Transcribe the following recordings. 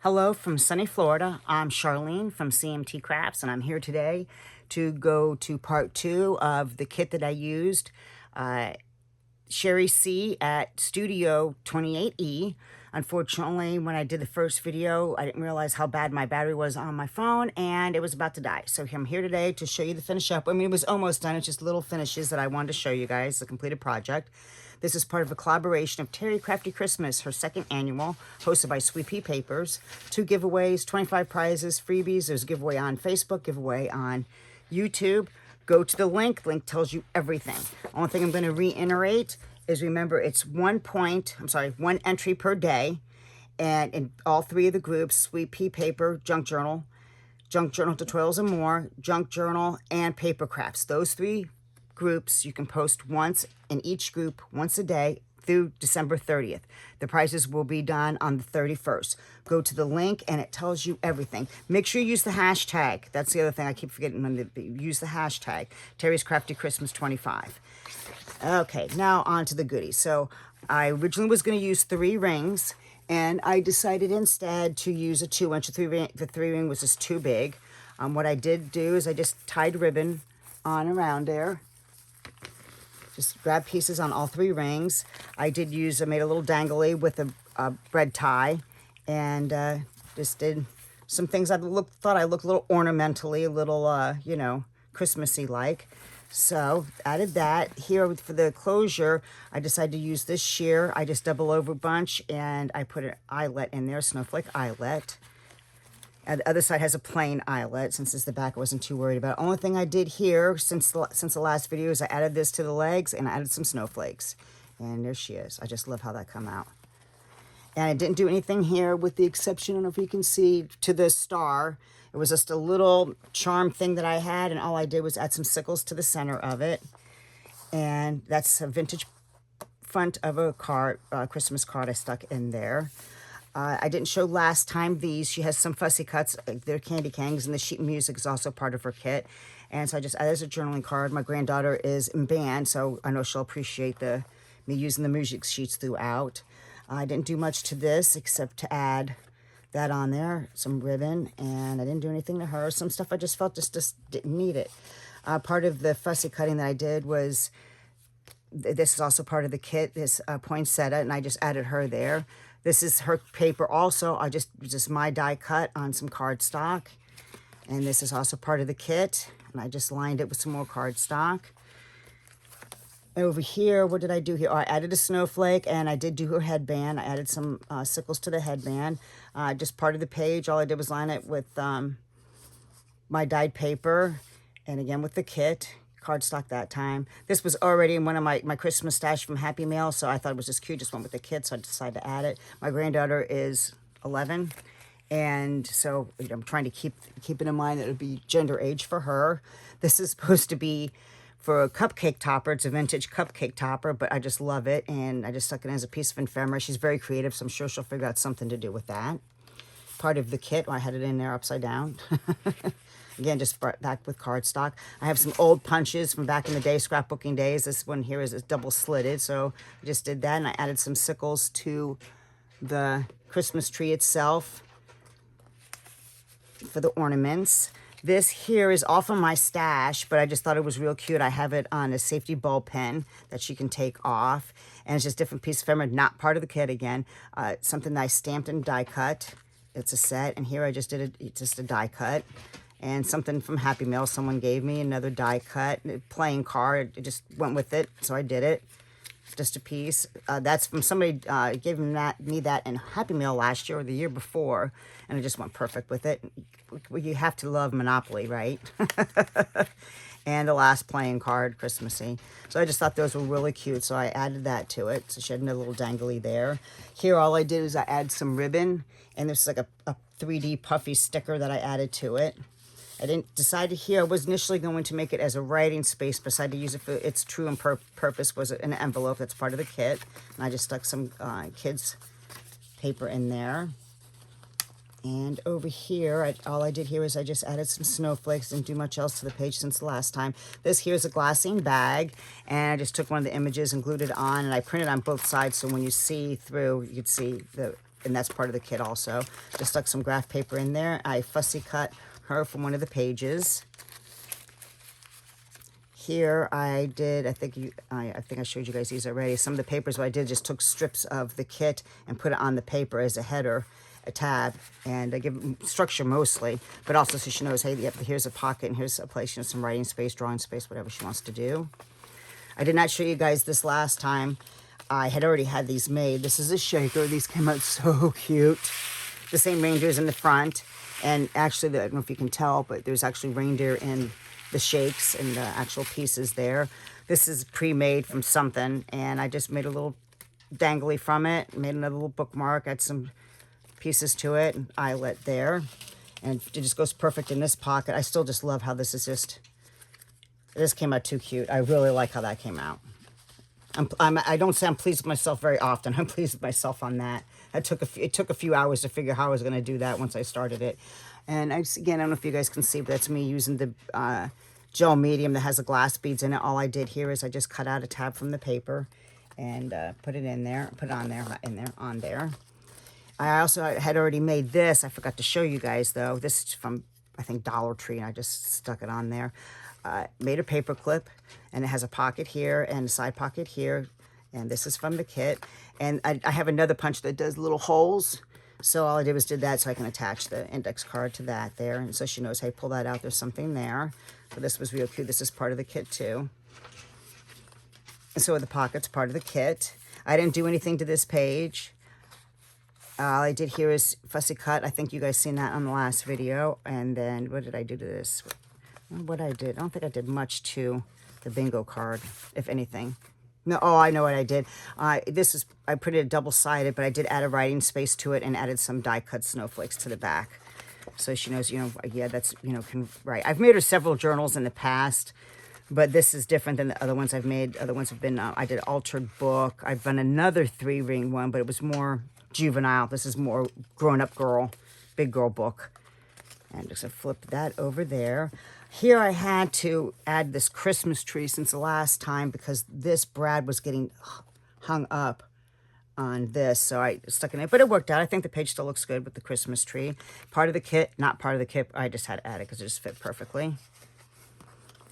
Hello from sunny Florida. I'm Charlene from CMT Crafts, and I'm here today to go to part 2 of the kit that I used, Sherry C at Studio 28E. Unfortunately, when I did the first video, I didn't realize how bad my battery was on my phone, and it was about to die. So I'm here today to show you the finish up. I mean, it was almost done. It's just little finishes that I wanted to show you guys, the completed project. This is part of a collaboration of Teri Crafty Christmas, her second annual, hosted by Sweet Pea Papers. 2 giveaways, 25 prizes, freebies. There's a giveaway on Facebook, giveaway on YouTube. Go to the link. Link tells you everything. Only thing I'm going to reiterate is remember it's one entry per day. And in all 3 of the groups, Sweet Pea Paper, Junk Journal Tutorials and More, Junk Journal, and Paper Crafts. Those 3 groups you can post once in each group once a day through December 30th. The prizes will be done on the 31st. Go to the link and it tells you everything. Make sure you use the hashtag. That's the other thing I keep forgetting, when to use the hashtag Teri's Crafty Christmas 25. Okay, now on to the goodies. So I originally was going to use 3 rings, and I decided instead to use a 2-inch. The 3 ring was just too big. What I did do is I just tied ribbon on around there. Just grab pieces on all 3 rings. I made a little dangly with a bread tie, and just did some things I thought I looked a little ornamentally, a little, Christmassy like. So added that. Here for the closure, I decided to use this sheer. I just double over a bunch, and I put an eyelet in there, snowflake eyelet. And the other side has a plain eyelet. Since it's the back, I wasn't too worried about it. Only thing I did here since the last video is I added this to the legs and I added some snowflakes. And there she is. I just love how that come out. And I didn't do anything here with the exception, I don't know if you can see, to the star. It was just a little charm thing that I had, and all I did was add some sickles to the center of it. And that's a vintage front of a card, Christmas card I stuck in there. I didn't show last time these. She has some fussy cuts. They're candy cangs, and the sheet music is also part of her kit. And so I just added a journaling card. My granddaughter is in band, so I know she'll appreciate me using the music sheets throughout. I didn't do much to this except to add that on there, some ribbon, and I didn't do anything to her. Some stuff I just felt just didn't need it. Part of the fussy cutting that I did was, this is also part of the kit, this poinsettia, and I just added her there. This is her paper also. I just my die cut on some cardstock. And this is also part of the kit. And I just lined it with some more cardstock. Over here, what did I do here? Oh, I added a snowflake, and I did do her headband. I added some sickles to the headband. Just part of the page. All I did was line it with my dyed paper. And again with the kit. Cardstock that time. This was already in one of my Christmas stash from Happy Mail, so I thought it was just cute. Just went with the kit, so I decided to add it. My granddaughter is 11, and so I'm trying to keep it in mind that it would be gender age for her. This is supposed to be for a cupcake topper. It's a vintage cupcake topper, but I just love it, and I just stuck it as a piece of ephemera. She's very creative, so I'm sure she'll figure out something to do with that. Part of the kit, I had it in there upside down. Again, just back with cardstock. I have some old punches from back in the day, scrapbooking days. This one here is double slitted, so I just did that, and I added some sickles to the Christmas tree itself for the ornaments. This here is all from my stash, but I just thought it was real cute. I have it on a safety ball pen that she can take off, and it's just different piece of ephemera, not part of the kit again. Something that I stamped and die cut. It's a set, and here I just did just a die cut. And something from Happy Mail someone gave me, another die cut, playing card. It just went with it, so I did it. Just a piece. That's from somebody gave me that in Happy Mail last year or the year before, and it just went perfect with it. You have to love Monopoly, right? And the last playing card, Christmassy. So I just thought those were really cute, so I added that to it. So she had a little dangly there. Here, all I did is I added some ribbon, and there's like a 3D puffy sticker that I added to it. I didn't decide here. I was initially going to make it as a writing space, but decided to use it for its true and purpose was an envelope. That's part of the kit. And I just stuck some kids' paper in there. And over here, all I did here is I just added some snowflakes. Didn't do much else to the page since the last time. This here is a glassine bag, and I just took one of the images and glued it on, and I printed on both sides, so when you see through, you could see the and that's part of the kit also. Just stuck some graph paper in there. I fussy cut her from one of the pages. Here I did, I think I showed you guys these already. Some of the papers, what I did, just took strips of the kit and put it on the paper as a header, a tab, and I give structure mostly, but also so she knows, hey, yep, here's a pocket and here's a place, you know, some writing space, drawing space, whatever she wants to do. I did not show you guys this last time. I had already had these made. This is a shaker. These came out so cute. The same reindeers in the front, and actually, I don't know if you can tell, but there's actually reindeer in the shakes and the actual pieces there. This is pre-made from something, and I just made a little dangly from it, made another little bookmark, add some pieces to it, and eyelet there, and it just goes perfect in this pocket. I still just love how this is just, this came out too cute. I really like how that came out. I don't say I'm pleased with myself very often. I'm pleased with myself on that. It took a few hours to figure how I was going to do that once I started it. And again, I don't know if you guys can see, but that's me using the gel medium that has the glass beads in it. All I did here is I just cut out a tab from the paper and put it in there, put it on there, not in there, on there. I also had already made this. I forgot to show you guys though. This is from, I think, Dollar Tree, and I just stuck it on there. Made a paper clip, and it has a pocket here and a side pocket here, and this is from the kit. And I have another punch that does little holes, so all I did was did that so I can attach the index card to that there, and so she knows, hey, pull that out, there's something there. So this was real cute. This is part of the kit too. And so the pocket's part of the kit. I didn't do anything to this page. All I did here is fussy cut. I think you guys seen that on the last video. And then what did I do to this? What I did, I don't think I did much to the bingo card, if anything. No, oh, I know what I did. This is, I put it double-sided, but I did add a writing space to it and added some die-cut snowflakes to the back. So she knows, you know, yeah, that's, you know, can write. I've made her several journals in the past, but this is different than the other ones I've made. Other ones have been, I did altered book. I've done another 3-ring one, but it was more juvenile. This is more grown-up girl, big girl book. And just flip that over there. Here I had to add this Christmas tree since the last time because this brad was getting hung up on this. So I stuck in it, but it worked out. I think the page still looks good with the Christmas tree. Part of the kit, not part of the kit. I just had to add it because it just fit perfectly.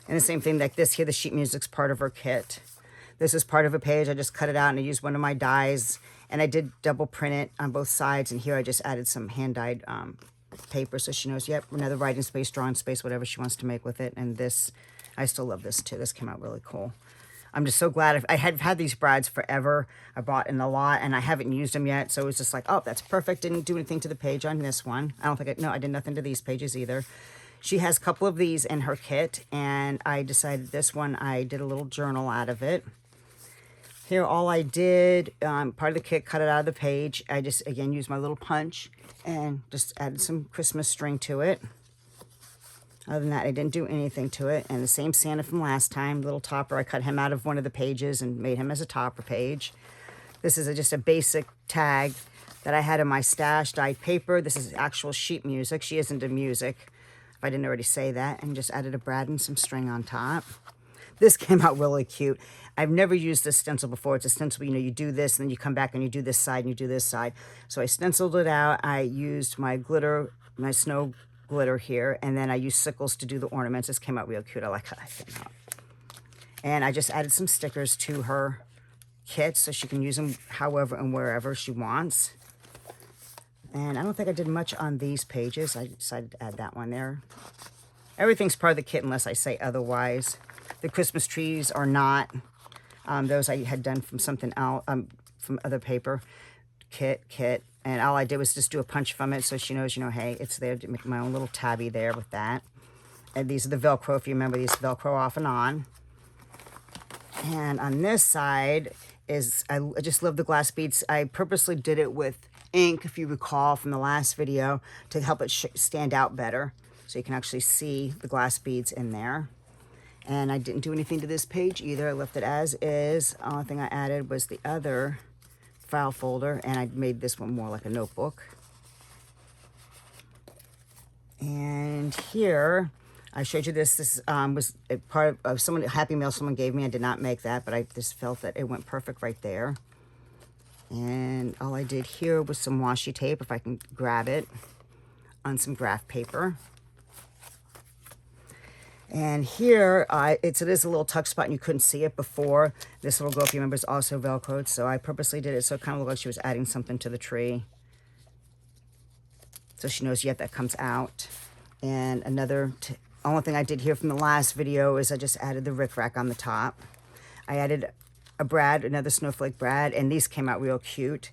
And the same thing like this here, the sheet music's part of her kit. This is part of a page. I just cut it out and I used one of my dies. And I did double print it on both sides. And here I just added some hand-dyed paper so she knows, yep, another writing space, drawing space, whatever she wants to make with it. And this, I still love this too. This came out really cool. I'm just so glad. I have had these brads forever. I bought in a lot and I haven't used them yet. So it was just like, oh, that's perfect. Didn't do anything to the page on this one. I don't think no, I did nothing to these pages either. She has a couple of these in her kit, and I decided this one, I did a little journal out of it. Here, all I did, part of the kit, cut it out of the page. I just, again, used my little punch and just added some Christmas string to it. Other than that, I didn't do anything to it. And the same Santa from last time, little topper, I cut him out of one of the pages and made him as a topper page. This is just a basic tag that I had in my stash, dyed paper. This is actual sheet music. She is into music, if I didn't already say that. And just added a brad and some string on top. This came out really cute. I've never used this stencil before. It's a stencil, you know, you do this and then you come back and you do this side and you do this side. So I stenciled it out. I used my glitter, my snow glitter here, and then I used sickles to do the ornaments. This came out real cute. I like how that came out. And I just added some stickers to her kit so she can use them however and wherever she wants. And I don't think I did much on these pages. I decided to add that one there. Everything's part of the kit unless I say otherwise. The Christmas trees are not. Those I had done from something else, from other paper. Kit. And all I did was just do a punch from it so she knows, you know, hey, it's there to make my own little tabby there with that. And these are the Velcro, if you remember, these Velcro off and on. And on this side is, I just love the glass beads. I purposely did it with ink, if you recall from the last video, to help it stand out better. So you can actually see the glass beads in there. And I didn't do anything to this page either. I left it as is. The only thing I added was the other file folder, and I made this one more like a notebook. And here, I showed you this. This was a part of a Happy Mail someone gave me. I did not make that, but I just felt that it went perfect right there. And all I did here was some washi tape, if I can grab it, on some graph paper. And here, it is a little tuck spot, and you couldn't see it before. This little girl, if you remember, is also Velcroed, so I purposely did it so it kind of looked like she was adding something to the tree. So she knows yet that comes out. And only thing I did here from the last video is I just added the rickrack on the top. I added a brad, another snowflake brad, and these came out real cute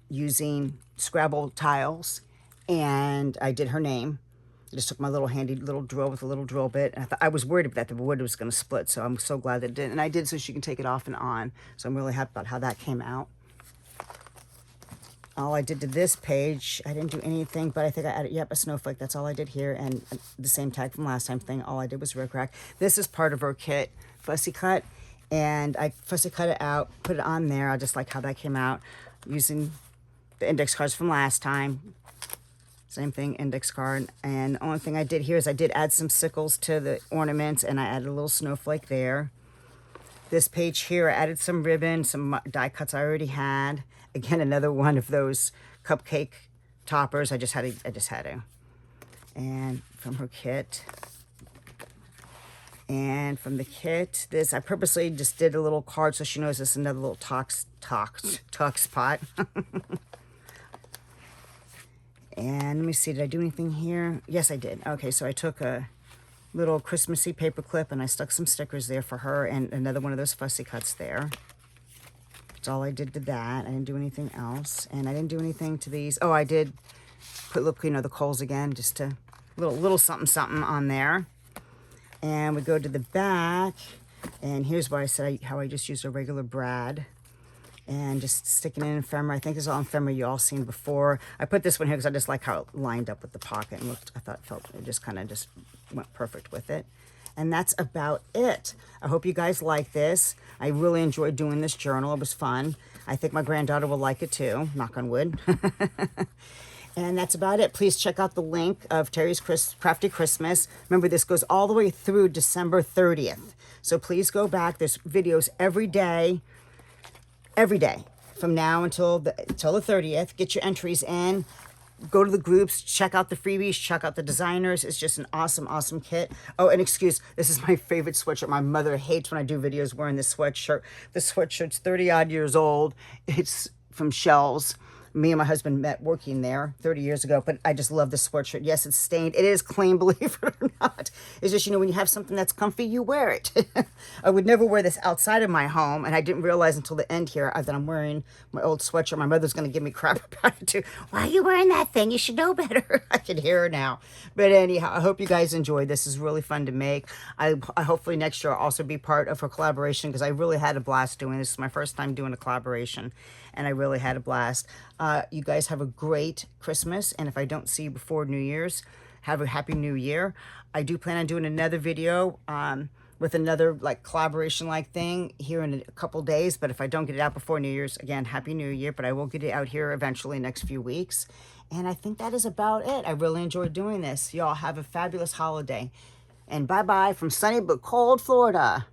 using Scrabble tiles. And I did her name. I just took my little handy little drill with a little drill bit. And I was worried that the wood was going to split, so I'm so glad that it didn't. And I did so she can take it off and on. So I'm really happy about how that came out. All I did to this page, I didn't do anything, but I think I added, yep, a snowflake. That's all I did here. And the same tag from last time thing, all I did was rickrack. This is part of her kit, fussy cut. And I fussy cut it out, put it on there. I just like how that came out using the index cards from last time. Same thing, index card. And the only thing I did here is I did add some sickles to the ornaments, and I added a little snowflake there. This page here, I added some ribbon, some die cuts I already had. Again, another one of those cupcake toppers. I just had to. And from her kit. And from the kit, this, I purposely just did a little card so she knows this is another little tuck spot. And let me see, did I do anything here? Yes, I did. Okay, so I took a little Christmassy paper clip and I stuck some stickers there for her and another one of those fussy cuts there. That's all I did to that. I didn't do anything else. And I didn't do anything to these. Oh, I did put, look, the coals again, just a little something on there. And we go to the back, and here's why I said how I just used a regular brad. And just sticking in ephemera. I think this is all ephemera you all seen before. I put this one here because I just like how it lined up with the pocket and looked, it just kind of just went perfect with it. And that's about it. I hope you guys like this. I really enjoyed doing this journal. It was fun. I think my granddaughter will like it too, knock on wood. And that's about it. Please check out the link of Teri's Crafty Christmas. Remember, this goes all the way through December 30th. So please go back. There's videos every day from now until the 30th. Get your entries in. Go to the groups. Check out the freebies. Check out the designers. It's just an awesome kit. Oh, and excuse, this is my favorite sweatshirt. My mother hates when I do videos wearing this sweatshirt. This sweatshirt's 30-odd years old. It's from Shell's. Me and my husband met working there 30 years ago, but I just love the sweatshirt. Yes, it's stained. It is clean, believe it or not. It's just, when you have something that's comfy, you wear it. I would never wear this outside of my home, and I didn't realize until the end here that I'm wearing my old sweatshirt. My mother's going to give me crap about it, too. Why are you wearing that thing? You should know better. I can hear her now. But anyhow, I hope you guys enjoyed. This is really fun to make. I hopefully next year I'll also be part of her collaboration because I really had a blast doing this. This is my first time doing a collaboration, and I really had a blast. You guys have a great Christmas, and if I don't see you before New Year's, have a happy New Year. I do plan on doing another video with another collaboration thing here in a couple days, but if I don't get it out before New Year's, again, happy New Year, but I will get it out here eventually next few weeks. And I think that is about it. I really enjoyed doing this. Y'all have a fabulous holiday. And bye-bye from sunny but cold Florida.